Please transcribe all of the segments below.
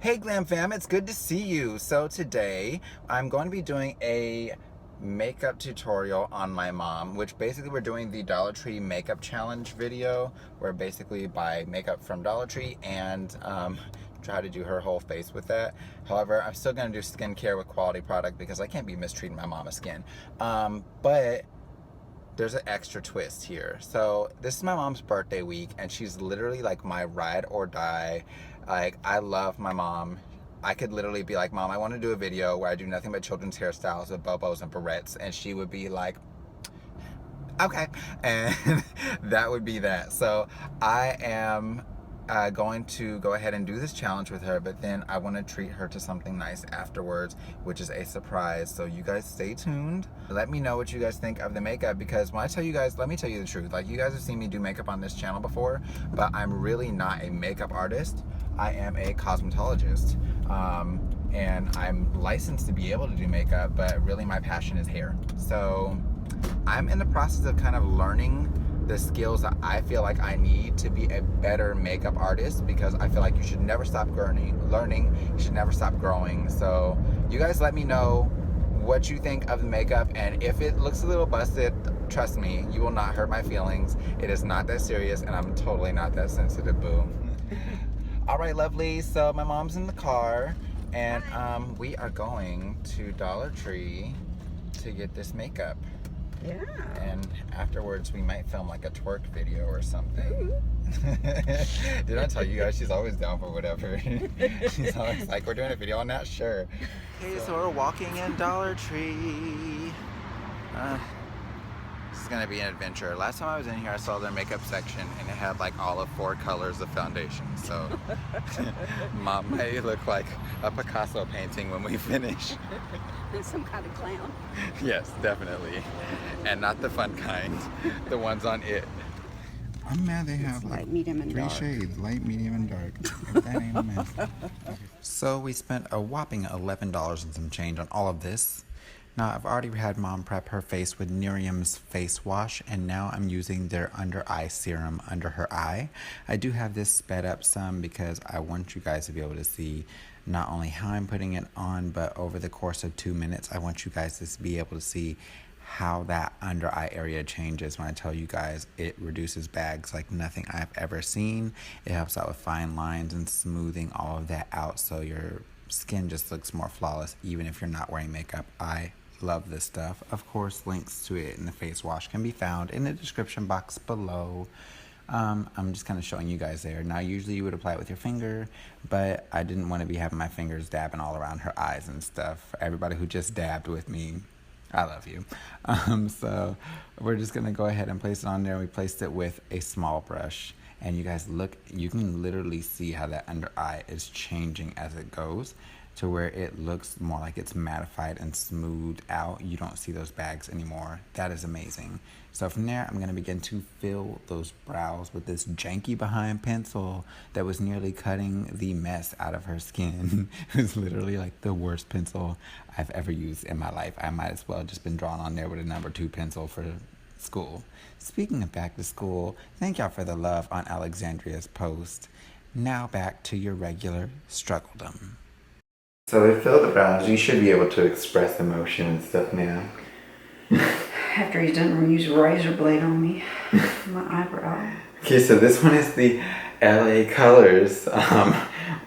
Hey GlamFam, it's good to see you. So today I'm going to be doing a makeup tutorial on my mom, which basically we're doing the Dollar Tree makeup challenge video where basically buy makeup from Dollar Tree and try to do her whole face with that. However, I'm still going to do skincare with quality product because I can't be mistreating my mama's skin. But there's an extra twist here. So this is my mom's birthday week and she's literally like my ride or die. Like, I love my mom. I could literally be like, Mom, I want to do a video where I do nothing but children's hairstyles with bobos and barrettes, and she would be like, okay, and that would be that. So I am going to go ahead and do this challenge with her, but then I want to treat her to something nice afterwards, which is a surprise. So you guys stay tuned. Let me know what you guys think of the makeup, because when I tell you guys, let me tell you the truth. Like, you guys have seen me do makeup on this channel before, but I'm really not a makeup artist. I am a cosmetologist. And I'm licensed to be able to do makeup, but really my passion is hair. So I'm in the process of kind of learning the skills that I feel like I need to be a better makeup artist, because I feel like you should never stop learning, you should never stop growing. So you guys let me know what you think of the makeup, and if it looks a little busted, trust me, you will not hurt my feelings. It is not that serious, and I'm totally not that sensitive, boo. All right, lovely, so my mom's in the car, and we are going to Dollar Tree to get this makeup. Yeah. And afterwards, we might film like a twerk video or something. Did I tell you guys she's always down for whatever? She's always like, we're doing a video on that? Sure. Okay, so we're walking in Dollar Tree. This is gonna be an adventure. Last time I was in here, I saw their makeup section and it had like all of 4 colors of foundation. So Mom may look like a Picasso painting when we finish. Some kind of clown. Yes, definitely. And not the fun kind. The ones on it. I'm mad they have like light, medium, and 3 dark. shades, light, medium, and dark. If that ain't a mess. So we spent a whopping $11 and some change on all of this. Now, I've already had Mom prep her face with Nerium's face wash, and now I'm using their under eye serum under her eye. I do have this sped up some because I want you guys to be able to see not only how I'm putting it on, but over the course of 2 minutes, I want you guys to be able to see how that under eye area changes. When I tell you guys, it reduces bags like nothing I've ever seen. It helps out with fine lines and smoothing all of that out, so your skin just looks more flawless even if you're not wearing makeup. I love this stuff. Of course, links to it in the face wash can be found in the description box below. I'm just kind of showing you guys there. Now, usually you would apply it with your finger, but I didn't want to be having my fingers dabbing all around her eyes and stuff. For everybody who just dabbed with me, I love you. So we're just going to go ahead and place it on there. We placed it with a small brush. And you guys look, you can literally see how that under eye is changing as it goes, to where it looks more like it's mattified and smoothed out. You don't see those bags anymore. That is amazing. So from there, I'm gonna begin to fill those brows with this janky behind pencil that was nearly cutting the mess out of her skin. It was literally like the worst pencil I've ever used in my life. I might as well have just been drawn on there with a number 2 pencil for school. Speaking of back to school, thank y'all for the love on Alexandria's post. Now back to your regular struggledom. So we filled the brows. You should be able to express emotion and stuff now. After he's done use a razor blade on me, my eyebrow. Okay, so this one is the LA Colors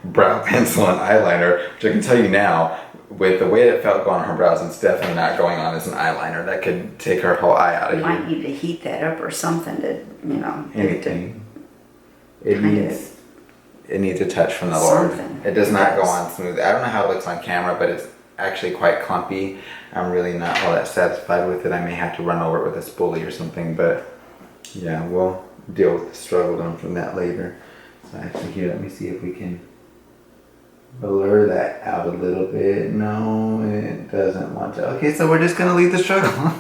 brow pencil and eyeliner, which I can tell you now, with the way it felt going on her brows, it's definitely not going on as an eyeliner. That could take her whole eye out of You you. might need to heat that up or something to, you know. Anything. It needs a touch from the Lord. It does not go on smooth. I don't know how it looks on camera, but it's actually quite clumpy. I'm really not all that satisfied with it. I may have to run over it with a spoolie or something, but yeah, we'll deal with the struggle from that later. So actually here, let me see if we can blur that out a little bit. No, it doesn't want to. Okay, so we're just gonna leave the struggle.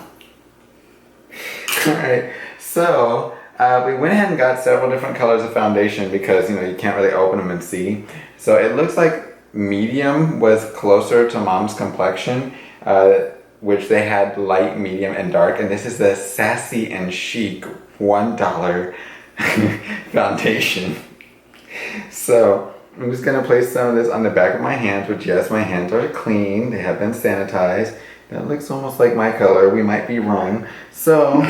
Alright, so we went ahead and got several different colors of foundation because, you know, you can't really open them and see. So it looks like medium was closer to Mom's complexion, which they had light, medium, and dark. And this is the Sassy and Chic $1 foundation. So I'm just going to place some of this on the back of my hands, which yes, my hands are clean. They have been sanitized. That looks almost like my color. We might be wrong. So,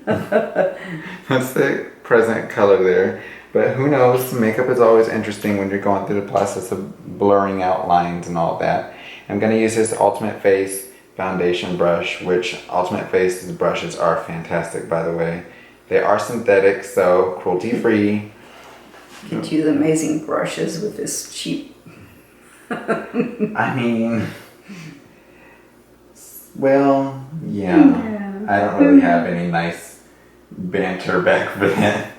that's the present color there. But who knows? Makeup is always interesting when you're going through the process of blurring out lines and all that. I'm going to use this Ultimate Face foundation brush, which Ultimate Face's brushes are fantastic, by the way. They are synthetic, so cruelty-free. Get you the amazing brushes with this cheap. I mean, well, yeah. I don't really have any nice banter back for that.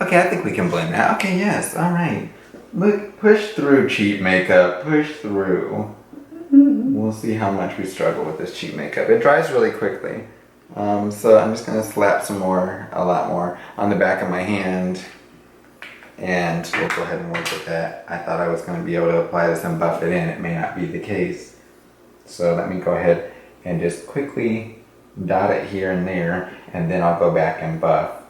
Okay, I think we can blend that. Okay, yes, all right. Look, push through cheap makeup, push through. We'll see how much we struggle with this cheap makeup. It dries really quickly. So I'm just gonna slap some more, a lot more, on the back of my hand. And we'll go ahead and work with that. I thought I was gonna be able to apply this and buff it in. It may not be the case. So let me go ahead and just quickly dot it here and there, and then I'll go back and buff.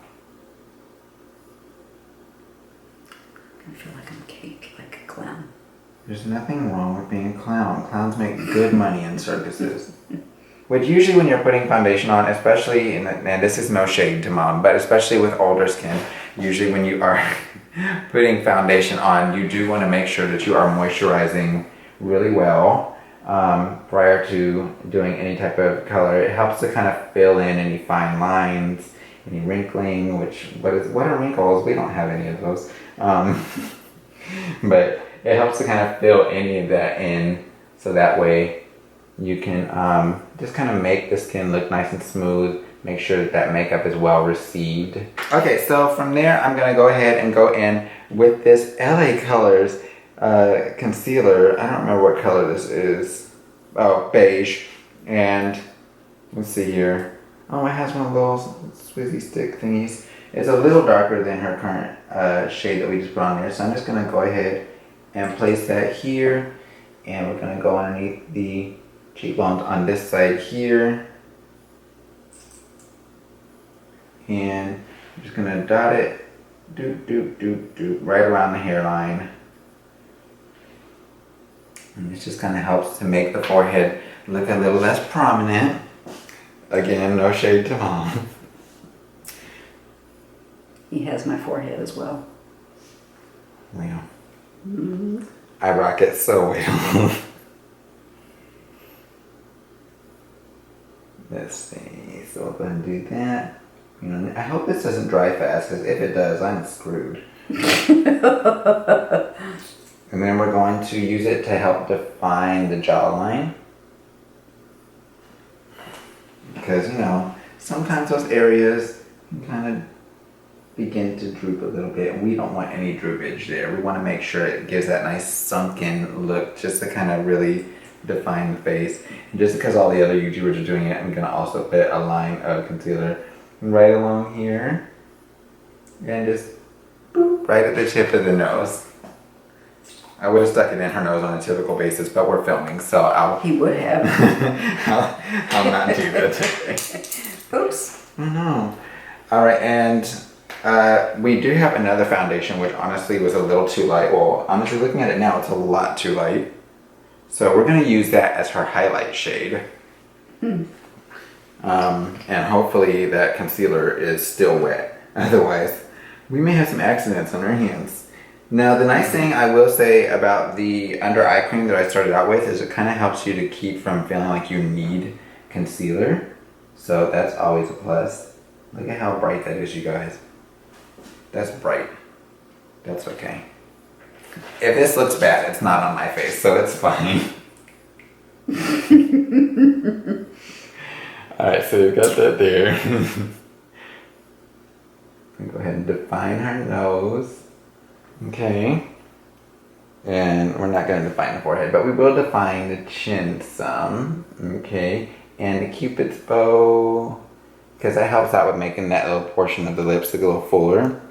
I feel like I'm cake, like a clown. There's nothing wrong with being a clown. Clowns make good money in circuses. Which usually when you're putting foundation on, especially, and this is no shade to mom, but especially with older skin, usually when you are putting foundation on, you do want to make sure that you are moisturizing really well prior to doing any type of color. It helps to kind of fill in any fine lines, any wrinkling, what are wrinkles? We don't have any of those. But it helps to kind of fill any of that in, so that way you can just kind of make the skin look nice and smooth, make sure that makeup is well received. Okay, so from there I'm gonna go ahead and go in with this LA Colors concealer. I don't remember what color this is. Oh, beige. And let's see here. Oh, it has one of those swizzy stick thingies. It's a little darker than her current shade that we just put on there. So I'm just gonna go ahead and place that here. And we're gonna go underneath the cheekbones on this side here. And I'm just gonna dot it, right around the hairline. And this just kind of helps to make the forehead look a little less prominent. Again, no shade to mom. He has my forehead as well. Well, I rock it so well. Let's see, so we'll go ahead and do that. You know, I hope this doesn't dry fast, because if it does, I'm screwed. And then we're going to use it to help define the jawline. Because, you know, sometimes those areas kind of begin to droop a little bit, and we don't want any droopage there. We want to make sure it gives that nice sunken look, just to kind of really define the face. And just because all the other YouTubers are doing it, I'm going to also put a line of concealer right along here. And just boop, right at the tip of the nose. I would have stuck it in her nose on a typical basis, but we're filming, so He would have. I'll not do that today. Oops. No. All right, and we do have another foundation, which honestly was a little too light. Well, honestly, looking at it now, it's a lot too light. So we're going to use that as her highlight shade. And hopefully that concealer is still wet. Otherwise, we may have some accidents on our hands. Now, the nice thing I will say about the under eye cream that I started out with is it kind of helps you to keep from feeling like you need concealer. So that's always a plus. Look at how bright that is, you guys. That's bright. That's okay. If this looks bad, it's not on my face, so it's fine. Alright, so you've got that there. Go ahead and define her nose. Okay. And we're not going to define the forehead, but we will define the chin some. Okay. And the Cupid's bow, because that helps out with making that little portion of the lips look a little fuller.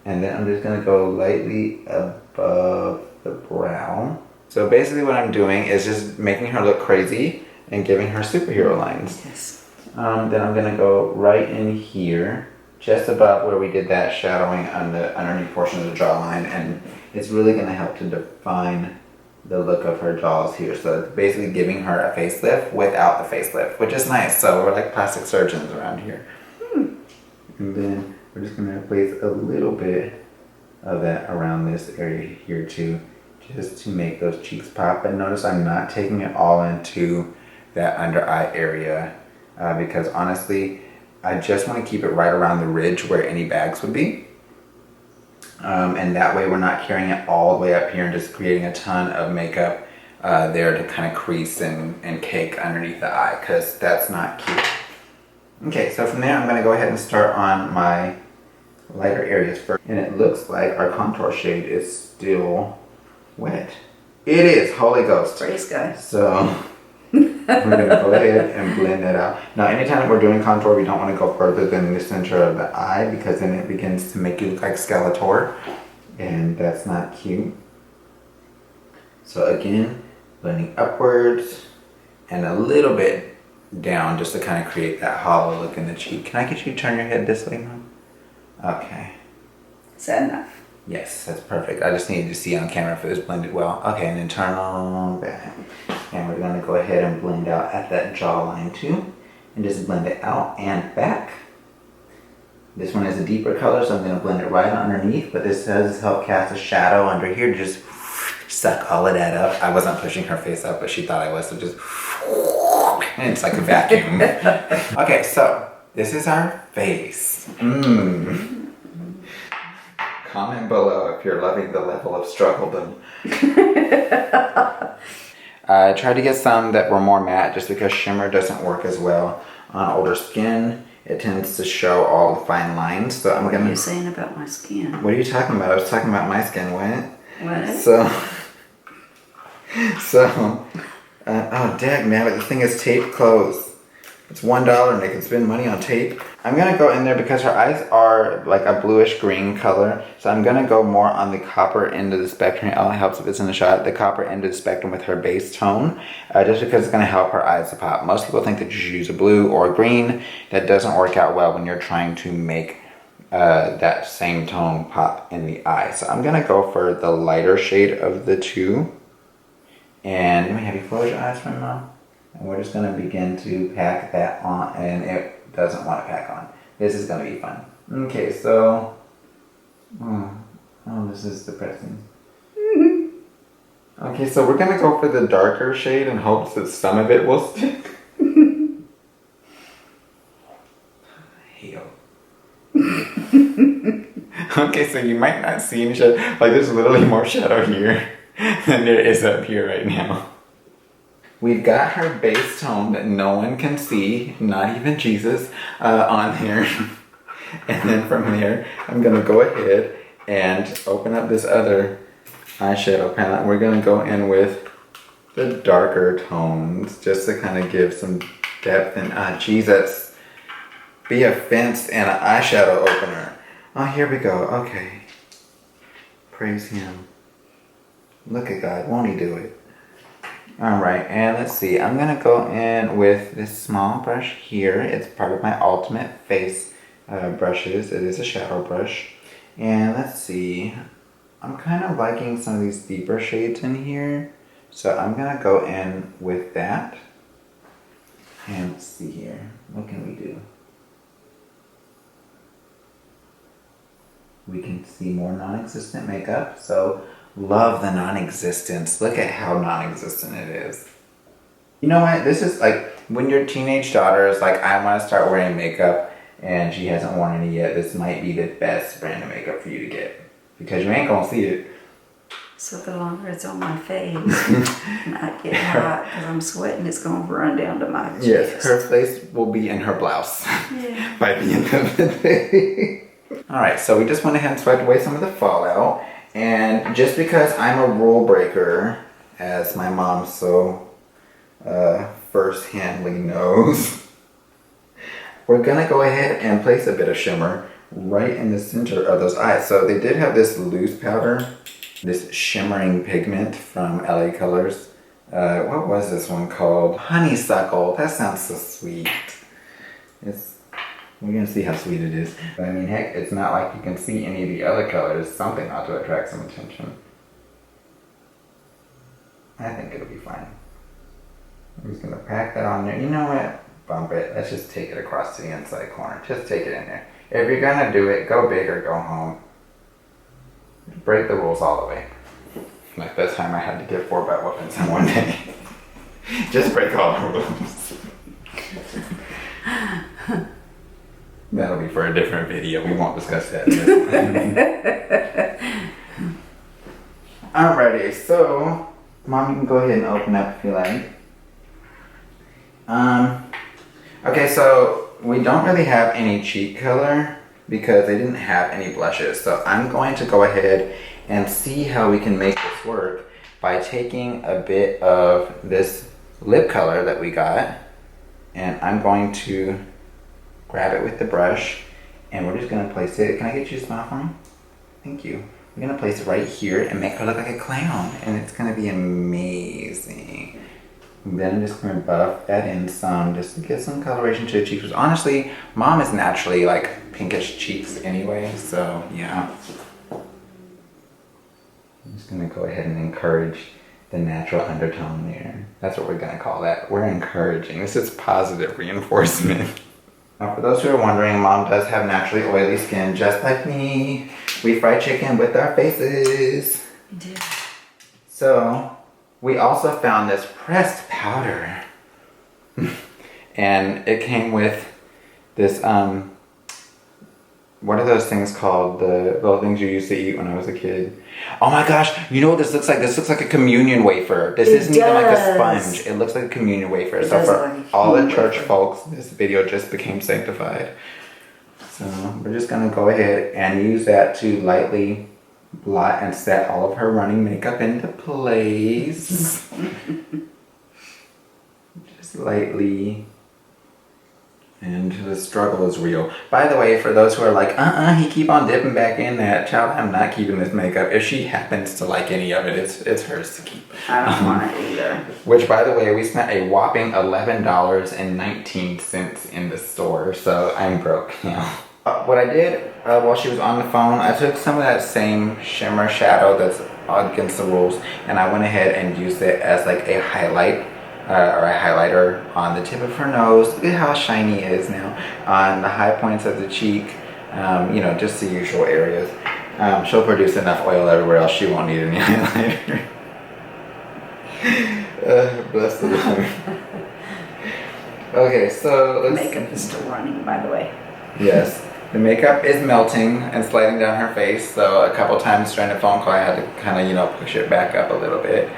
And then I'm just going to go lightly above the brow. So basically what I'm doing is just making her look crazy and giving her superhero lines. Yes. Then I'm going to go right in here, just above where we did that shadowing on the underneath portion of the jawline, and it's really going to help to define the look of her jaws here. So it's basically giving her a facelift without the facelift, which is nice. So we're like plastic surgeons around here. And then we're just going to place a little bit of that around this area here too, just to make those cheeks pop. And notice I'm not taking it all into that under eye area because honestly, I just want to keep it right around the ridge where any bags would be. And that way we're not carrying it all the way up here and just creating a ton of makeup there to kind of crease and cake underneath the eye, because that's not cute. Okay, so from there I'm going to go ahead and start on my lighter areas first. And it looks like our contour shade is still wet. It is, Holy Ghost. Praise God. So we're going to go ahead and blend that out. Now, anytime we're doing contour, we don't want to go further than the center of the eye, because then it begins to make you look like Skeletor, and that's not cute. So again, blending upwards and a little bit down just to kind of create that hollow look in the cheek. Can I get you to turn your head this way, Mom? Okay. Is that enough? Yes, that's perfect. I just needed to see on camera if it was blended well. Okay, and then turn on back. And we're going to go ahead and blend out at that jawline too. And just blend it out and back. This one is a deeper color, so I'm going to blend it right underneath. But this does help cast a shadow under here to just suck all of that up. I wasn't pushing her face up, but she thought I was, so just... And it's like a vacuum. Okay, so this is our face. Comment below if you're loving the level of struggle done. I tried to get some that were more matte just because shimmer doesn't work as well on older skin. It tends to show all the fine lines. So I'm What gonna. are you saying about my skin? What are you talking about? I was talking about my skin. What? What? So. Oh, dang, man, but the thing is tape clothes. It's $1 and they can spend money on tape. I'm gonna go in there because her eyes are like a bluish green color. So I'm gonna go more on the copper end of the spectrum. It only helps if it's in the shot. The copper end of the spectrum with her base tone. Just because it's gonna help her eyes to pop. Most people think that you should use a blue or a green. That doesn't work out well when you're trying to make that same tone pop in the eye. So I'm gonna go for the lighter shade of the two. And let me have you close your eyes for a moment. And we're just going to begin to pack that on. And it doesn't want to pack on. This is going to be fun. Okay, so... Oh, this is depressing. Okay, so we're going to go for the darker shade in hopes that some of it will stick. Hell. Okay, so you might not see any shadow. Like, there's literally more shadow here than there is up here right now. We've got her base tone that no one can see, not even Jesus, on here. And then from there, I'm going to go ahead and open up this other eyeshadow palette. We're going to go in with the darker tones just to kind of give some depth. And Jesus, be a fence and an eyeshadow opener. Oh, here we go. Okay. Praise Him. Look at God. Won't He do it? Alright, and let's see. I'm going to go in with this small brush here. It's part of my Ultimate Face brushes. It is a shadow brush. And let's see. I'm kind of liking some of these deeper shades in here. So I'm going to go in with that. And let's see here. What can we do? We can see more non-existent makeup. So love the non-existence. Look at how non-existent it is. You know what? This is like when your teenage daughter is like, I want to start wearing makeup and she hasn't worn any yet. This might be the best brand of makeup for you to get because you ain't gonna see it. So the longer it's on my face and I get hot because I'm sweating, it's going to run down to my chest. Yes, her face will be in her blouse Yeah. by the end of the day. Alright, so we just went ahead and swiped away some of the fallout. And just because I'm a rule breaker, as my mom so first-handly knows, we're going to go ahead and place a bit of shimmer right in the center of those eyes. So they did have this loose powder, this shimmering pigment from LA Colors. What was this one called? Honeysuckle. That sounds so sweet. It's We're gonna see how sweet it is. But I mean, heck, it's not like you can see any of the other colors. Something ought to attract some attention. I think it'll be fine. I'm just gonna pack that on there. You know what? Bump it. Let's just take it across to the inside corner. Just take it in there. If you're gonna do it, go big or go home. Break the rules all the way. Like that time I had to get 4 butt whoopings in one day. Just break all the rules. That'll be for a different video. We won't discuss that in this one. Alrighty, so Mom, you can go ahead and open up if you like. Okay, so we don't really have any cheek color because they didn't have any blushes. So I'm going to go ahead and see how we can make this work by taking a bit of this lip color that we got, and I'm going to grab it with the brush, and we're just gonna place it. Can I get you to smile for me? Thank you. We're gonna place it right here and make her look like a clown, and it's gonna be amazing. And then I'm just gonna buff that in some just to get some coloration to the cheeks. Which honestly, Mom is naturally like pinkish cheeks anyway, so yeah. I'm just gonna go ahead and encourage the natural undertone there. That's what we're gonna call that. We're encouraging. This is positive reinforcement. Now, for those who are wondering, Mom does have naturally oily skin, just like me. We fry chicken with our faces. We do. So, we also found this pressed powder. And it came with this, what are those things called? The little things you used to eat when I was a kid. Oh my gosh, you know what this looks like? This looks like a communion wafer. This isn't even like a sponge. It looks like a communion wafer. So for all the church folks, this video just became sanctified. So we're just gonna go ahead and use that to lightly blot and set all of her running makeup into place. Just lightly. And the struggle is real. By the way, for those who are like, he keep on dipping back in that, child, I'm not keeping this makeup. If she happens to like any of it, it's hers to keep. I don't want it either. Which, by the way, we spent a whopping $11.19 in the store, so I'm broke now. What I did while she was on the phone, I took some of that same shimmer shadow that's against the rules, and I went ahead and used it as like a highlight. Or a highlighter on the tip of her nose. Look at how shiny it is now. On the high points of the cheek, you know, just the usual areas. She'll produce enough oil everywhere else, she won't need any highlighter. Bless the Lord. Okay, so let's... Makeup is still running, by the way. Yes. The makeup is melting and sliding down her face, so a couple times during the phone call I had to kind of, you know, push it back up a little bit.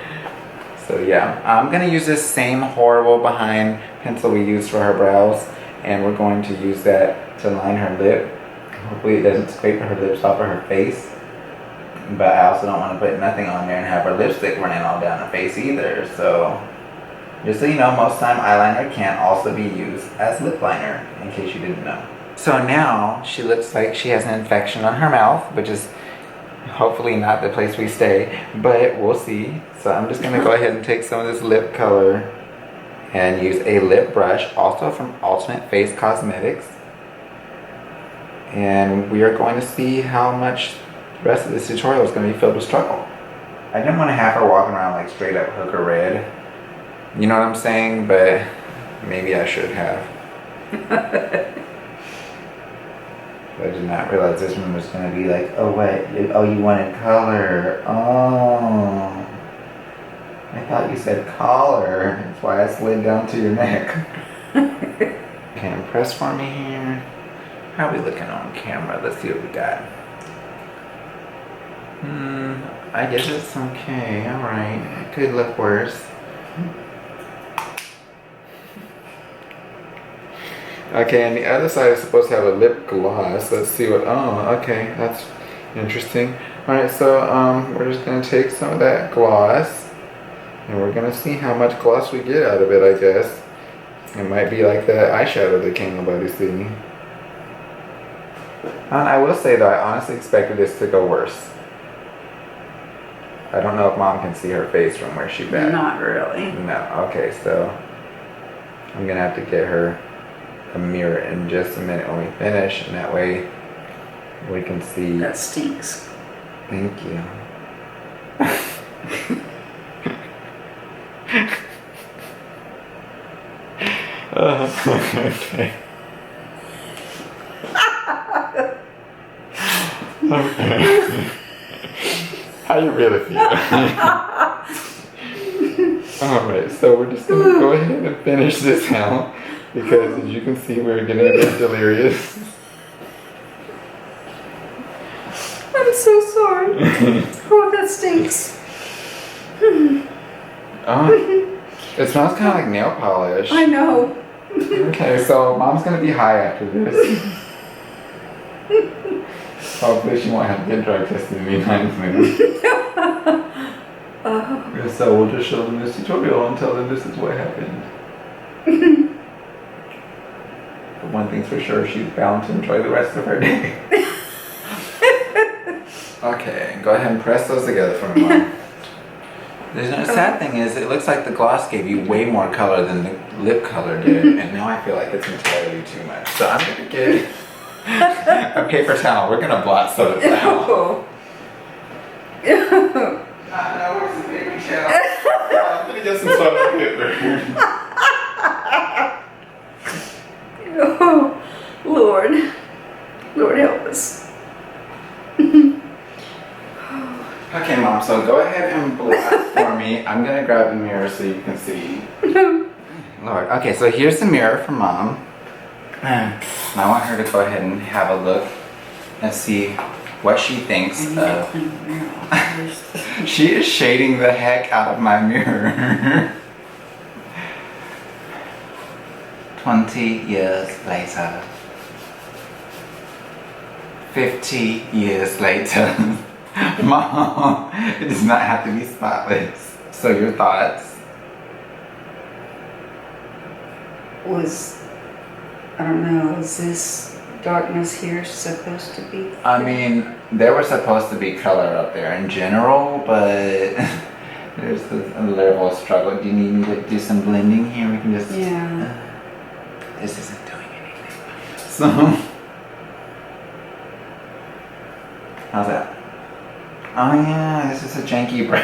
So yeah, I'm going to use this same horrible behind pencil we used for her brows, and we're going to use that to line her lip. Hopefully it doesn't scrape her lips off of her face, but I also don't want to put nothing on there and have her lipstick running all down her face either. So just so you know, most time eyeliner can also be used as lip liner, in case you didn't know. So now she looks like she has an infection on her mouth, which is hopefully not the place we stay, but we'll see. So I'm just gonna go ahead and take some of this lip color and use a lip brush, also from Alternate Face Cosmetics. And we are going to see how much the rest of this tutorial is gonna be filled with struggle. I didn't want to have her walking around like straight up hooker red. You know what I'm saying? But maybe I should have. I did not realize this one was going to be like, oh wait, oh you wanted color, oh. I thought you said collar, that's why I slid down to your neck. Okay, press for me here. How are we looking on camera? Let's see what we got. I guess it's okay, alright. It could look worse. Okay, and the other side is supposed to have a lip gloss. Let's see what, oh, okay, that's interesting. Alright, so we're just going to take some of that gloss, and we're going to see how much gloss we get out of it, I guess. It might be like that eyeshadow that can't nobody see. And I will say though, I honestly expected this to go worse. I don't know if Mom can see her face from where she's at. Not really. No, okay, so I'm going to have to get her a mirror in just a minute when we finish, and that way we can see. That stinks. Thank you. Okay. Okay. How you really feel? Alright, so we're just gonna go ahead and finish this out because as you can see we're getting a bit delirious. I'm so sorry. Oh, that stinks. It smells kind of like nail polish. I know. Okay, so Mom's gonna be high after this. Hopefully she won't have to get drug tested anytime soon. So we'll just show them this tutorial and tell them this is what happened. But one thing's for sure, she's bound to enjoy the rest of her day. Okay, go ahead and press those together for me, Mom. The sad thing is, it looks like the gloss gave you way more color than the lip color did, and now I feel like it's entirely too much. So I'm gonna get a paper towel. We're gonna blot some of it down. No, where's the paper towel? I'm gonna get some toilet paper. Oh, Lord. Lord help us. Okay, Mom, so go ahead and blot for me. I'm gonna grab the mirror so you can see. Lord, okay, so here's the mirror for Mom. And I want her to go ahead and have a look and see what she thinks of. She is shading the heck out of my mirror. 20 years later. 50 years later. Mom, it does not have to be spotless. So your thoughts? I don't know, is this darkness here supposed to be? I mean, there was supposed to be color up there in general, but there's a level of struggle. Do you need me to do some blending here? We can just... Yeah. This isn't doing anything. So... How's that? Oh yeah, this is a janky brush.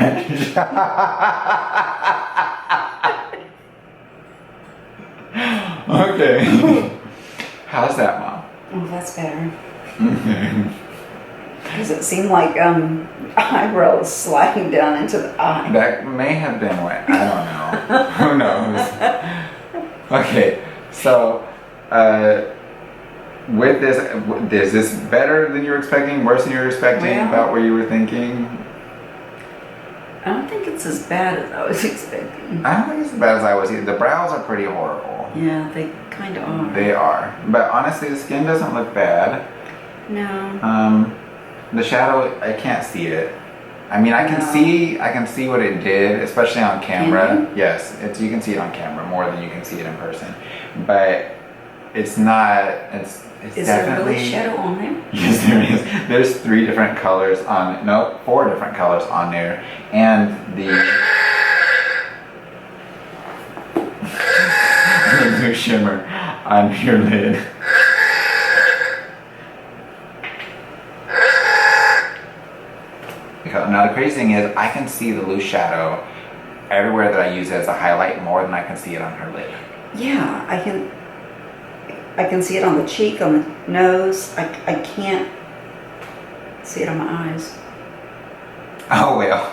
Okay. How's that, Mom? Oh, that's better. Okay. Does it seem like eyebrows sliding down into the eye? That may have been what, I don't know. Who knows? Okay, so with this, is this better than you were expecting, worse than you were expecting, about what you were thinking? I don't think it's as bad as I was expecting. I don't think it's as bad as I was either. The brows are pretty horrible. Yeah, they kind of are. They are. But honestly, the skin doesn't look bad. No. The shadow, I can't see it. I mean, I can see what it did, especially on camera. Can you? Yes, you can see it on camera more than you can see it in person. But it's not, it's Is definitely... there really shadow on there? Yes, there is. There's 3 different colors on, no, 4 different colors on there. And the blue shimmer on your lid. Now the crazy thing is, I can see the loose shadow everywhere that I use it as a highlight more than I can see it on her lid. Yeah, I can see it on the cheek, on the nose. I can't see it on my eyes. Oh well.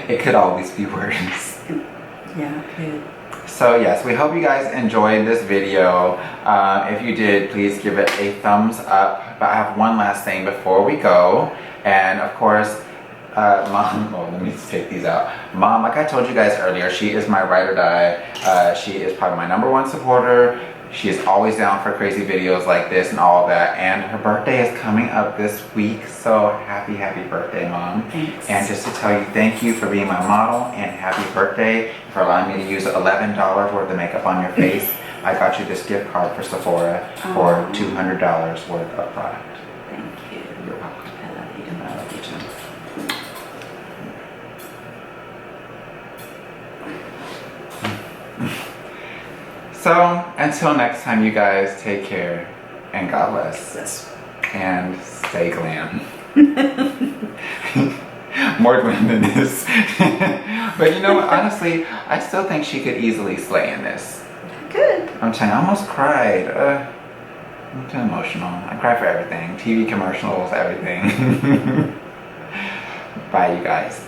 It could always be worse. Yeah, it could. So yes, we hope you guys enjoyed this video. If you did, please give it a thumbs up. But I have one last thing before we go. And of course, Mom, let me take these out. Mom, like I told you guys earlier, she is my ride or die. She is probably my #1 supporter. She is always down for crazy videos like this and all of that. And her birthday is coming up this week. So happy birthday, Mom. Thanks. And just to tell you, thank you for being my model and happy birthday for allowing me to use $11 worth of makeup on your face. I got you this gift card for Sephora for $200 worth of product. Thank you. You're welcome. I love you. I love you too. So, Until next time, you guys, take care and God bless. Yes. And stay glam. More glam than this. But you know what? Honestly, I still think she could easily slay in this. Good. I'm telling you, I almost cried. I'm too emotional. I cry for everything. TV commercials, everything. Bye, you guys.